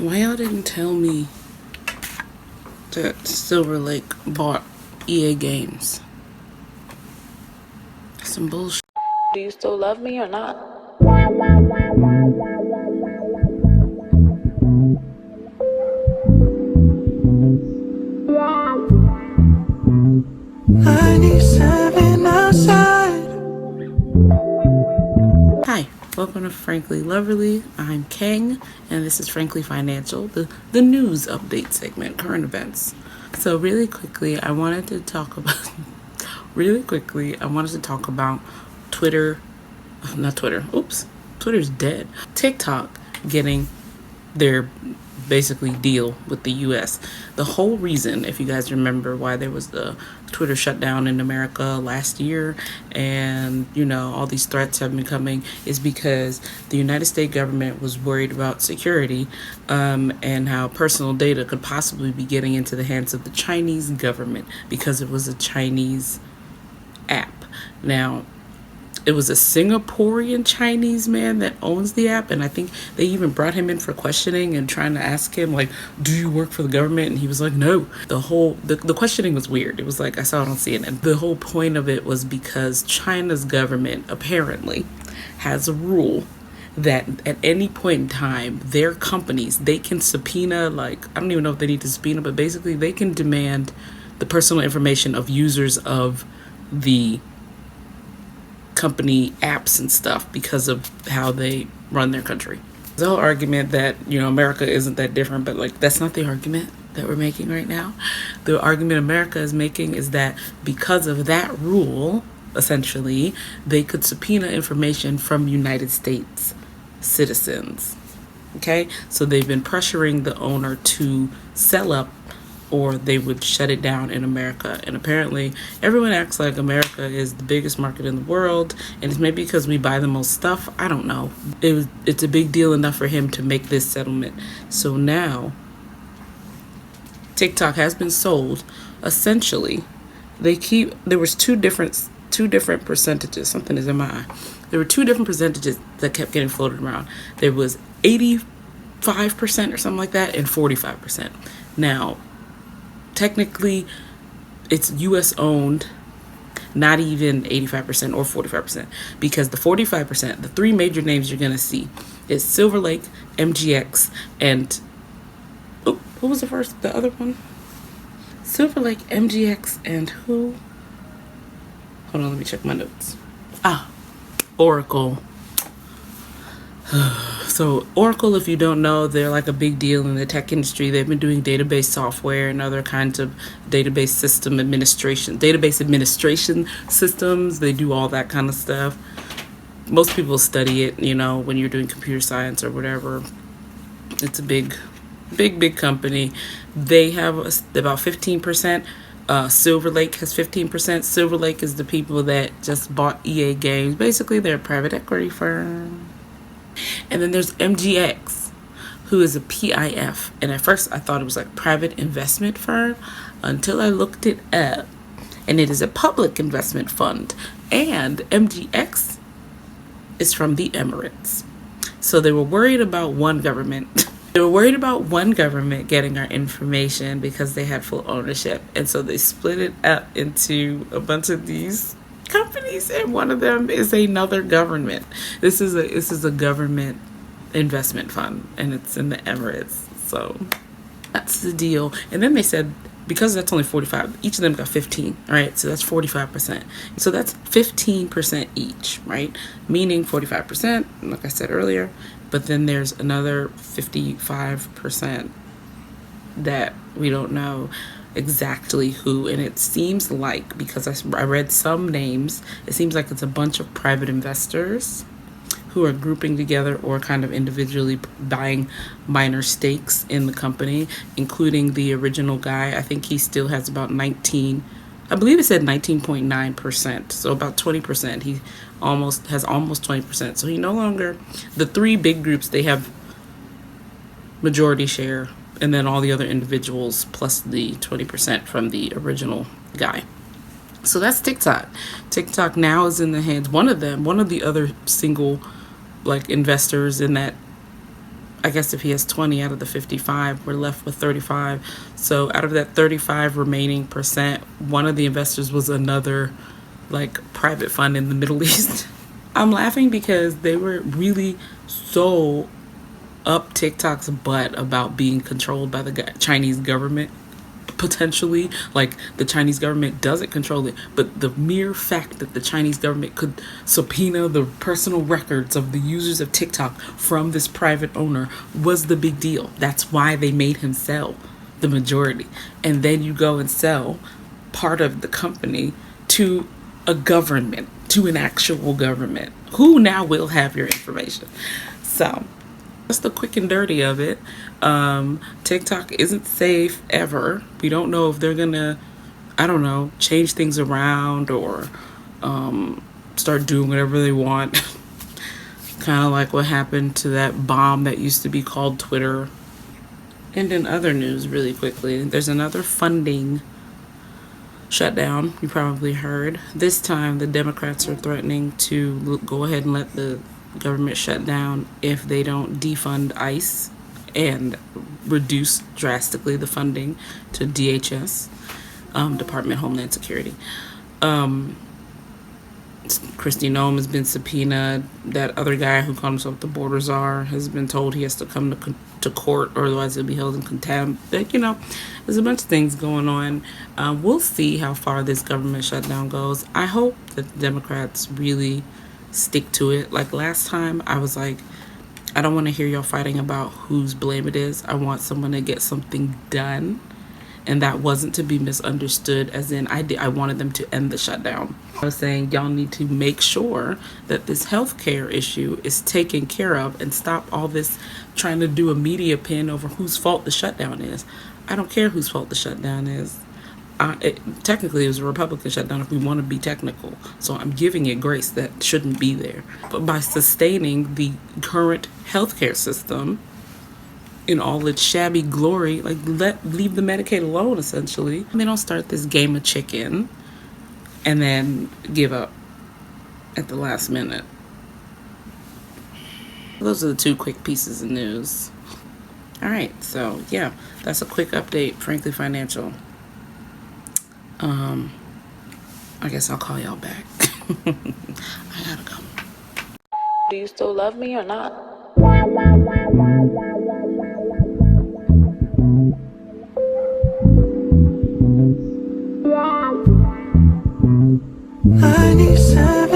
Why y'all didn't tell me that Silver Lake bought EA Games? Some bullshit. Do you still love me or not? I need 7 outside. Hi, welcome to Frankly Loverly. I'm Kang, and this is Frankly Financial, the news update segment, current events. So really quickly, I wanted to talk about Twitter's dead. TikTok getting their basically deal with the US. The whole reason, if you guys remember, why there was the Twitter shutdown in America last year and all these threats have been coming is because the United States government was worried about security and how personal data could possibly be getting into the hands of the Chinese government because it was a Chinese app. Now, it was a Singaporean Chinese man that owns the app, and I think they even brought him in for questioning and trying to ask him, like, do you work for the government? And he was like, no. The questioning was weird. It was like, I saw it on CNN. The whole point of it was because China's government apparently has a rule that at any point in time, their companies, they can subpoena, like, I don't even know if they need to subpoena, but basically they can demand the personal information of users of the company apps and stuff because of how they run their country. The whole argument that America isn't that different, but like that's not the argument that we're making right now. The argument America is making is that because of that rule, essentially, they could subpoena information from United States citizens. Okay, so they've been pressuring the owner to sell up or they would shut it down in America. And apparently everyone acts like America is the biggest market in the world, and it's maybe because we buy the most stuff. I don't know. It's a big deal enough for him to make this settlement. So now TikTok has been sold. Essentially, there was two different percentages. Something is in my eye. There were two different percentages that kept getting floated around. There was 85% or something like that, and 45%. Now, technically, it's U.S. owned, not even 85% or 45%, because the 45%, the three major names you're going to see is Silver Lake, MGX, and who was the other one? Silver Lake, MGX, and who? Hold on, let me check my notes. Oracle. So Oracle, if you don't know, they're like a big deal in the tech industry. They've been doing database software and other kinds of database administration systems. They do all that kind of stuff. Most people study it, when you're doing computer science or whatever. It's a big company. They have about 15%. Silver Lake has 15%. Silver Lake is the people that just bought EA Games. Basically, they're a private equity firm. And then there's MGX, who is a PIF. And at first I thought it was like private investment firm until I looked it up. And it is a public investment fund. And MGX is from the Emirates. So they were worried about one government. They were worried about one government getting our information because they had full ownership. And so they split it up into a bunch of these companies, and one of them is another government. This is a government investment fund, and it's in the Emirates. So that's the deal. And then they said because that's only 45, each of them got 15. All right, so that's 45%. So that's 15% each, right? Meaning 45%, like I said earlier. But then there's another 55% that we don't know exactly who, and it seems like, because I read some names, it seems like it's a bunch of private investors who are grouping together or kind of individually buying minor stakes in the company, including the original guy. I think he still has about 19.9%, so about 20%. He has almost 20%. So he no longer, the three big groups, they have majority share, and then all the other individuals plus the 20% from the original guy. So that's TikTok. TikTok now is in the hands, one of the other single investors in that I guess if he has 20 out of the 55, we're left with 35. So out of that 35 remaining percent, one of the investors was another like private fund in the Middle East. I'm laughing because they were really so up TikTok's butt about being controlled by the Chinese government. Potentially, like the Chinese government doesn't control it, but the mere fact that the Chinese government could subpoena the personal records of the users of TikTok from this private owner was the big deal. That's why they made him sell the majority. And then you go and sell part of the company to a government, to an actual government, who now will have your information. So that's the quick and dirty of it. TikTok isn't safe ever. We don't know if they're gonna, I don't know, change things around or start doing whatever they want. Kind of like what happened to that bomb that used to be called Twitter. And in other news, really quickly, there's another funding shutdown. You probably heard. This time, the Democrats are threatening to go ahead and let the government shut down if they don't defund ICE and reduce drastically the funding to DHS, Department of Homeland Security. Kristi Noem has been subpoenaed. That other guy who called himself the border czar has been told he has to come to court or otherwise he'll be held in contempt. But, there's a bunch of things going on. We'll see how far this government shutdown goes. I hope that the Democrats really stick to it. Like last time, I was like, I don't want to hear y'all fighting about whose blame it is. I want someone to get something done. And that wasn't to be misunderstood as in I wanted them to end the shutdown. I was saying y'all need to make sure that this healthcare issue is taken care of and stop all this trying to do a media pin over whose fault the shutdown is. I don't care whose fault the shutdown is. Technically, it was a Republican shutdown if we want to be technical. So I'm giving it grace that shouldn't be there. But by sustaining the current healthcare system in all its shabby glory, like leave the Medicaid alone, essentially. They don't start this game of chicken and then give up at the last minute. Those are the two quick pieces of news. All right, so yeah, that's a quick update, Frankly Financial. I guess I'll call y'all back. I gotta go. Do you still love me or not? I need some